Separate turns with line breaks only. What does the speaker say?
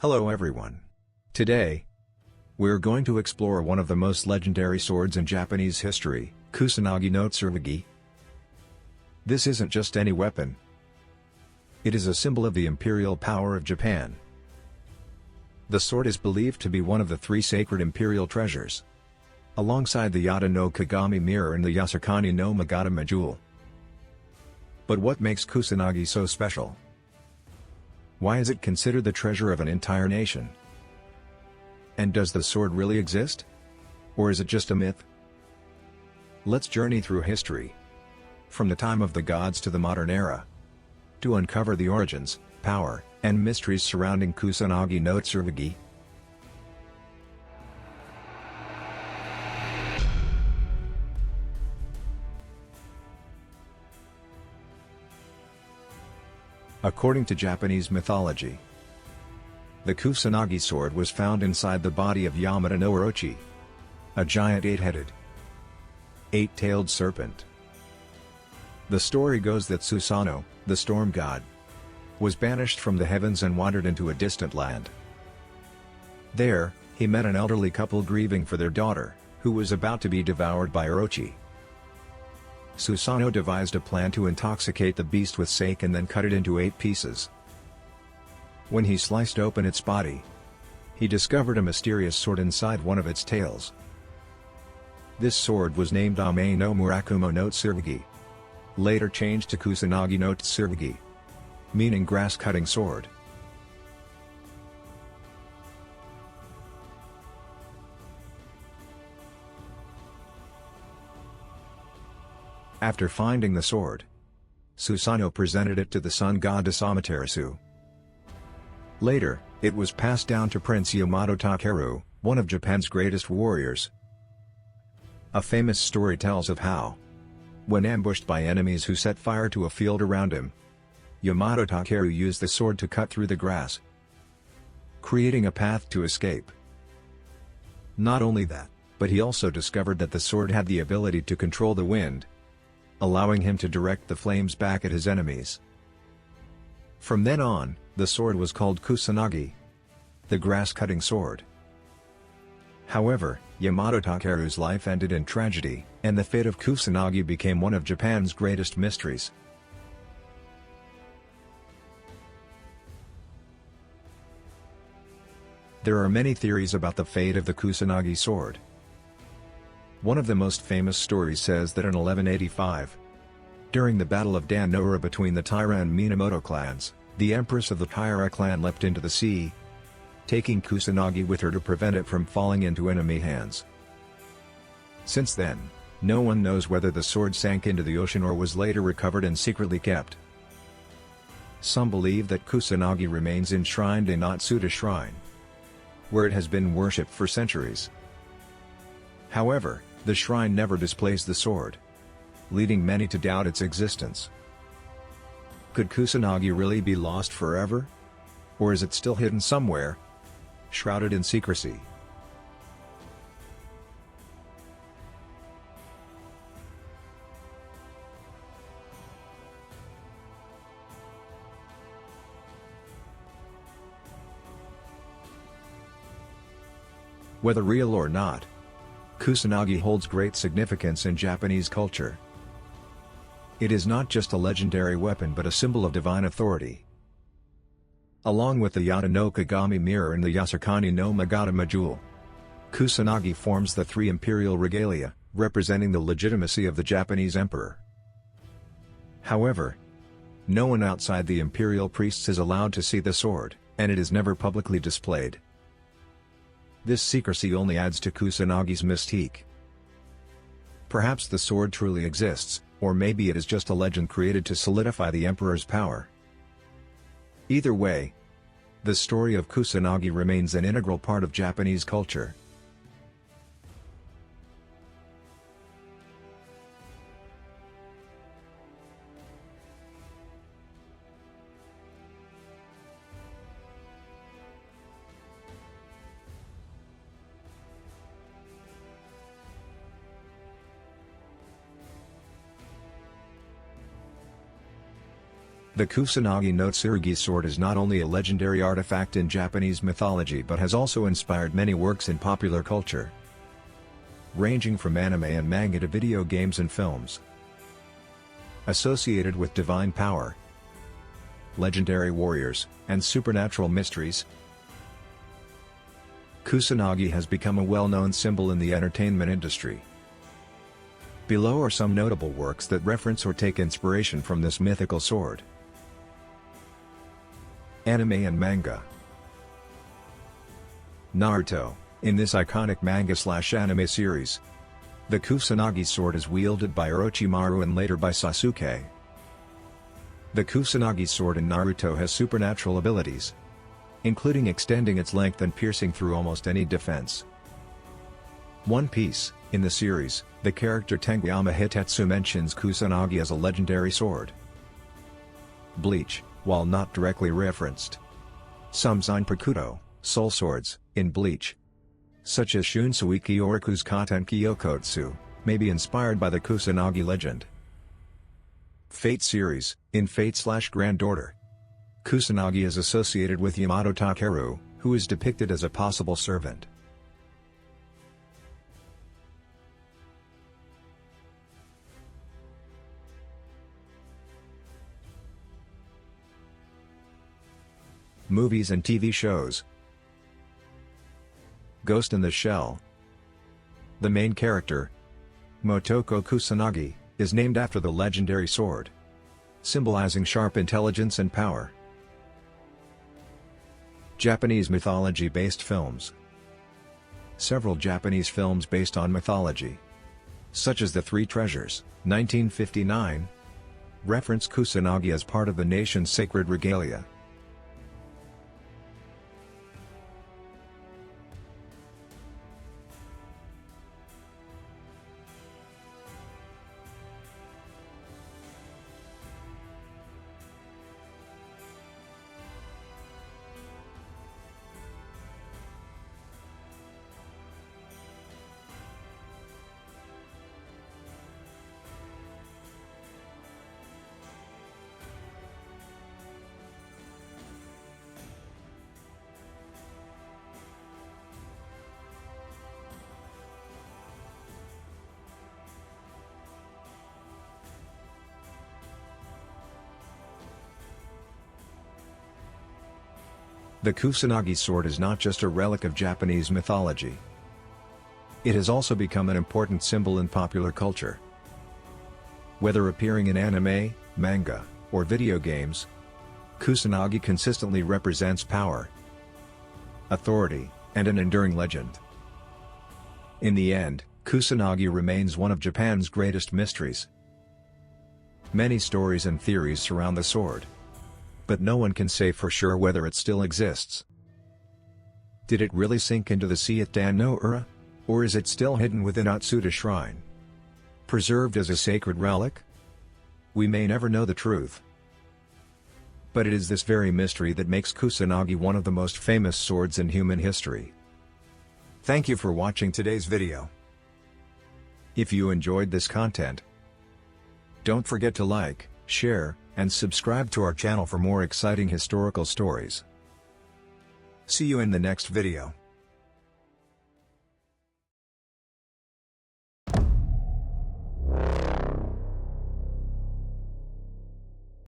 Hello everyone. Today, we're going to explore one of the most legendary swords in Japanese history, Kusanagi-no-Tsurugi. This isn't just any weapon. It is a symbol of the imperial power of Japan. The sword is believed to be one of the three sacred imperial treasures, alongside the Yata no Kagami mirror and the Yasukani no Magatama jewel. But what makes Kusanagi so special? Why is it considered the treasure of an entire nation? And does the sword really exist? Or is it just a myth? Let's journey through history, from the time of the gods to the modern era, to uncover the origins, power, and mysteries surrounding Kusanagi-no-Tsurugi. According to Japanese mythology, the Kusanagi sword was found inside the body of Yamata no Orochi, a giant eight-headed, eight-tailed serpent. The story goes that Susanoo, the storm god, was banished from the heavens and wandered into a distant land. There, he met an elderly couple grieving for their daughter, who was about to be devoured by Orochi. Susanoo devised a plan to intoxicate the beast with sake and then cut it into 8 pieces. When he sliced open its body, he discovered a mysterious sword inside one of its tails. This sword was named Ame no Murakumo no Tsurugi, later changed to Kusanagi-no-Tsurugi, meaning grass-cutting sword. After finding the sword, Susanoo presented it to the Sun Goddess Amaterasu. Later, it was passed down to Prince Yamata, one of Japan's greatest warriors. A famous story tells of how, when ambushed by enemies who set fire to a field around him, Yamata used the sword to cut through the grass, creating a path to escape. Not only that, but he also discovered that the sword had the ability to control the wind, allowing him to direct the flames back at his enemies. From then on, the sword was called Kusanagi, the grass-cutting sword. However, Yamata-takeru's life ended in tragedy, and the fate of Kusanagi became one of Japan's greatest mysteries. There are many theories about the fate of the Kusanagi sword. One of the most famous stories says that in 1185, during the Battle of Dan-no-ura between the Taira and Minamoto clans, the empress of the Taira clan leapt into the sea, taking Kusanagi with her to prevent it from falling into enemy hands. Since then, no one knows whether the sword sank into the ocean or was later recovered and secretly kept. Some believe that Kusanagi remains enshrined in Atsuta Shrine, where it has been worshipped for centuries. However, the shrine never displays the sword, leading many to doubt its existence. Could Kusanagi really be lost forever? Or is it still hidden somewhere, shrouded in secrecy? Whether real or not, Kusanagi holds great significance in Japanese culture. It is not just a legendary weapon but a symbol of divine authority. Along with the Yata no Kagami mirror and the Yasukani no Magatama jewel, Kusanagi forms the 3 imperial regalia, representing the legitimacy of the Japanese emperor. However, no one outside the imperial priests is allowed to see the sword, and it is never publicly displayed. This secrecy only adds to Kusanagi's mystique. Perhaps the sword truly exists, or maybe it is just a legend created to solidify the emperor's power. Either way, the story of Kusanagi remains an integral part of Japanese culture. The Kusanagi-no-Tsurugi sword is not only a legendary artifact in Japanese mythology but has also inspired many works in popular culture, ranging from anime and manga to video games and films. Associated with divine power, legendary warriors, and supernatural mysteries, Kusanagi has become a well-known symbol in the entertainment industry. Below are some notable works that reference or take inspiration from this mythical sword. Anime and manga. Naruto. In this iconic manga/anime series, the Kusanagi sword is wielded by Orochimaru and later by Sasuke. The Kusanagi sword in Naruto has supernatural abilities, including extending its length and piercing through almost any defense. One Piece. In the series, the character Tenguyama Hitetsu mentions Kusanagi as a legendary sword. Bleach. While not directly referenced, some Zanpakuto, soul swords, in Bleach, such as Shunsuiki Oriku's Katenki Yokotsu, may be inspired by the Kusanagi legend. Fate series. In Fate/Grand Order, Kusanagi is associated with Yamato Takeru, who is depicted as a possible servant. Movies and TV shows. Ghost in the Shell. The main character, Motoko Kusanagi, is named after the legendary sword, symbolizing sharp intelligence and power. Japanese mythology-based films. Several Japanese films based on mythology, such as The Three Treasures, 1959, reference Kusanagi as part of the nation's sacred regalia. The Kusanagi sword is not just a relic of Japanese mythology. It has also become an important symbol in popular culture. Whether appearing in anime, manga, or video games, Kusanagi consistently represents power, authority, and an enduring legend. In the end, Kusanagi remains one of Japan's greatest mysteries. Many stories and theories surround the sword, but no one can say for sure whether it still exists. Did it really sink into the sea at Dan-no-Ura? Or is it still hidden within Atsuta Shrine, preserved as a sacred relic? We may never know the truth. But it is this very mystery that makes Kusanagi one of the most famous swords in human history. Thank you for watching today's video. If you enjoyed this content, don't forget to like, share, and subscribe to our channel for more exciting historical stories. See you in the next video.